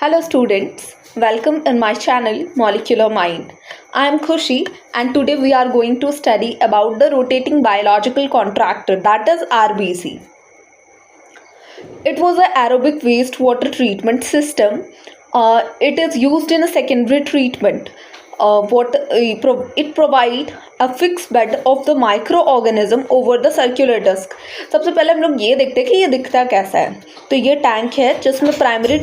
Hello students, welcome in my channel Molecular Mind. I am Khushi and today we are going to study about the rotating biological contractor, that is RBC. It was an aerobic wastewater treatment system. It is used in a secondary treatment. It provide a fixed bed of the microorganism over the circular disc. सबसे पहले हम लोग ये देखते हैं कि ये दिखता कैसा है. तो ये टैंक है जिसमें प्राइमरी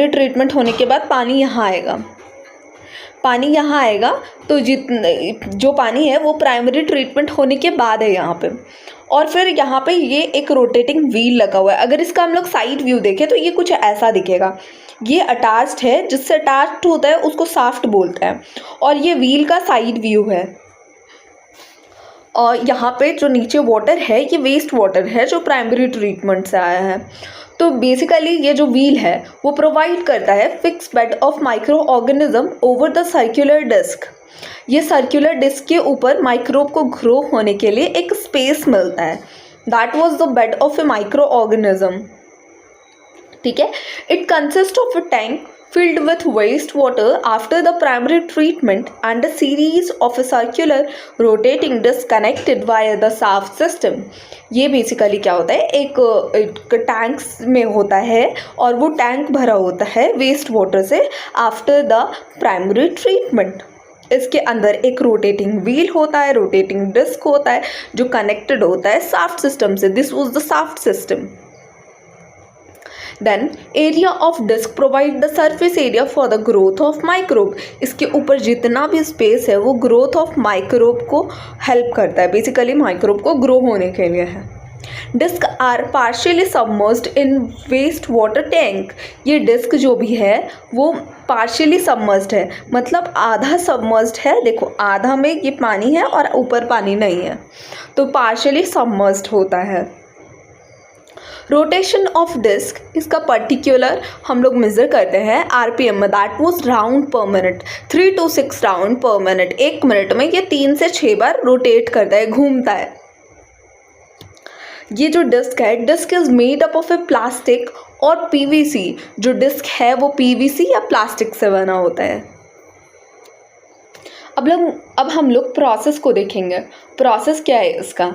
ट्रीटमेंट होने के बाद पानी यहाँ आएगा. तो जो पानी है वो प्राइमरी ट्रीटमेंट होने के बाद है यहाँ पे. और फिर यहाँ पे ये एक रोटेटिंग व्हील लगा हुआ है. अगर इसका हम लोग साइड व्यू देखें तो ये कुछ ऐसा दिखेगा. ये अटैच्ड है, जिससे अटैच्ड होता है उसको शाफ्ट बोलते हैं. और ये व्हील का साइड व्यू है. और यहाँ पे जो नीचे वाटर है ये वेस्ट वाटर है जो प्राइमरी ट्रीटमेंट से आया है. तो बेसिकली ये जो व्हील है वो प्रोवाइड करता है fix bed of micro organism over the circular disc. ये सर्कुलर डिस्क के ऊपर माइक्रोब को ग्रो होने के लिए एक स्पेस मिलता है. That was the bed of A micro organism. ठीक है. It consist of a tank filled with wastewater after the primary treatment and a series of a circular rotating disc connected via the shaft system. ये basically क्या होता है, एक tanks में होता है और वो टैंक भरा होता है वेस्ट वाटर से आफ्टर द प्राइमरी ट्रीटमेंट. इसके अंदर एक रोटेटिंग व्हील होता है, रोटेटिंग डिस्क होता है जो कनेक्टेड होता है शाफ्ट सिस्टम से. This was the shaft system. Then area of disc provide the surface area for the growth of microbe. इसके ऊपर जितना भी स्पेस है वो growth of microbe को हेल्प करता है. बेसिकली माइक्रोब को ग्रो होने के लिए है. Disc are partially submerged in waste water tank. ये डिस्क जो भी है वो पार्शियली सबमर्ज्ड है, मतलब आधा सबमर्ज्ड है. देखो आधा में ये पानी है और ऊपर पानी नहीं है, तो पार्शियली सबमर्ज्ड होता है. रोटेशन ऑफ डिस्क, इसका पर्टिकुलर हम लोग मेज़र करते हैं आरपीएम में. दैट वाज राउंड पर मिनट. 3 to 6 राउंड पर मिनट. 1 मिनट में ये 3 से 6 बार रोटेट करता है, घूमता है. ये जो डिस्क है, disc is made up of a plastic और पीवीसी. जो डिस्क है वो पीवीसी या प्लास्टिक से बना होता है. अब हम लोग प्रोसेस को देखेंगे. प्रोसेस क्या है इसका.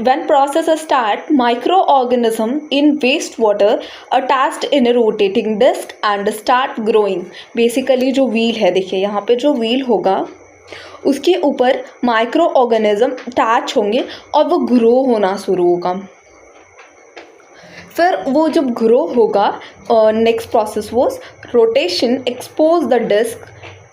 When process start, microorganism in wastewater attached in a rotating disc and start growing. Basically जो व्हील है, देखिए यहाँ पे जो व्हील होगा उसके ऊपर माइक्रो ऑर्गेनिज्म अटैच होंगे और वो ग्रो होना शुरू होगा. फिर वो जब ग्रो होगा, next process was rotation expose the disc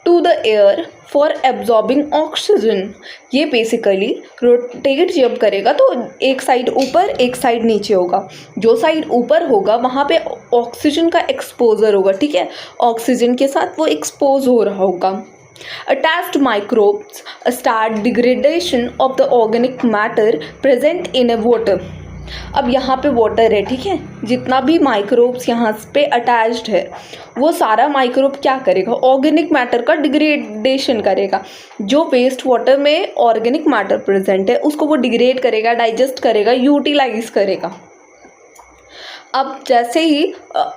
to the air for absorbing oxygen. ये बेसिकली रोटेट जब करेगा तो एक साइड ऊपर एक साइड नीचे होगा. जो साइड ऊपर होगा वहाँ पे ऑक्सीजन का एक्सपोजर होगा. ठीक है, ऑक्सीजन के साथ वो एक्सपोज हो रहा होगा. Attached microbes start degradation of the organic matter present in A water. अब यहाँ पे वाटर है, ठीक है. जितना भी माइक्रोब्स यहाँ पे अटैच्ड है वो सारा माइक्रोब क्या करेगा, ऑर्गेनिक मैटर का डिग्रेडेशन करेगा. जो वेस्ट वाटर में ऑर्गेनिक मैटर प्रेजेंट है उसको वो डिग्रेड करेगा, डाइजेस्ट करेगा, यूटिलाइज करेगा. अब जैसे ही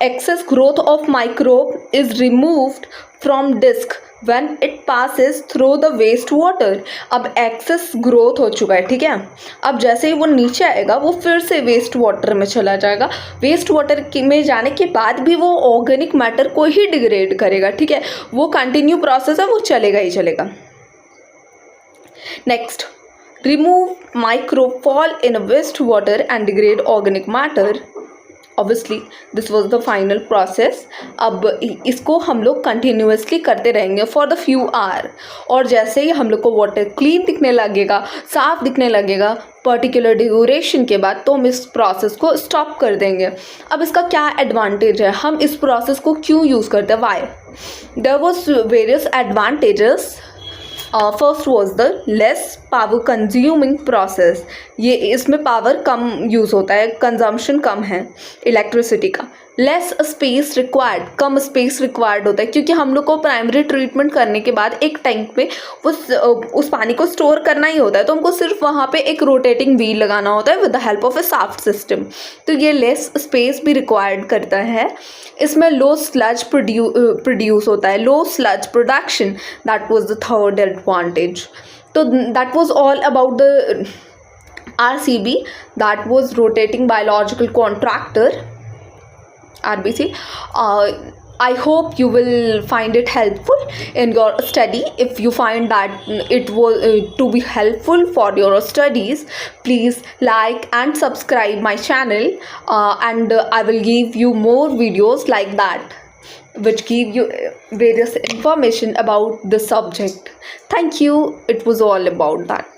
excess growth of microbe is removed from disc when it passes through the waste water. अब एक्सेस ग्रोथ हो चुका है, ठीक है. अब जैसे ही वो नीचे आएगा वो फिर से वेस्ट वाटर में चला जाएगा. वेस्ट वाटर में जाने के बाद भी वो ऑर्गेनिक मैटर को ही डिग्रेड करेगा. ठीक है, वो कंटिन्यू प्रोसेस है, वो चलेगा ही चलेगा. Next, remove microbe fall in waste water and degrade organic matter. Obviously this was the final process. अब इसको हम लोग कंटिन्यूसली करते रहेंगे फॉर द फ्यू आवर. और जैसे ही हम लोग को वाटर क्लीन दिखने लगेगा, साफ दिखने लगेगा पर्टिकुलर ड्यूरेशन के बाद, तो हम इस प्रोसेस को स्टॉप कर देंगे. अब इसका क्या एडवांटेज है, हम इस प्रोसेस को क्यों यूज़ करते हैं, why. There was various advantages. First was the less power consuming process. ये इसमें पावर कम यूज़ होता है, कंजम्पशन कम है इलेक्ट्रिसिटी का. लेस स्पेस रिक्वायर्ड, कम स्पेस रिक्वायर्ड होता है, क्योंकि हम लोग को प्राइमरी ट्रीटमेंट करने के बाद एक टैंक में उस पानी को स्टोर करना ही होता है, तो हमको सिर्फ वहाँ पे एक रोटेटिंग व्हील लगाना होता है with the help of A shaft system. तो ये लेस स्पेस भी रिक्वायर्ड करता है। इसमें लो स्लज प्रोड्यूस होता है, low sludge production, that was the third advantage. तो that was all about the RCB, that was rotating biological contractor, RBC. I hope you will find it helpful in your study. If you find that it was to be helpful for your studies, please like and subscribe my channel, and I will give you more videos like that which give you various information about the subject. Thank you. It was all about that.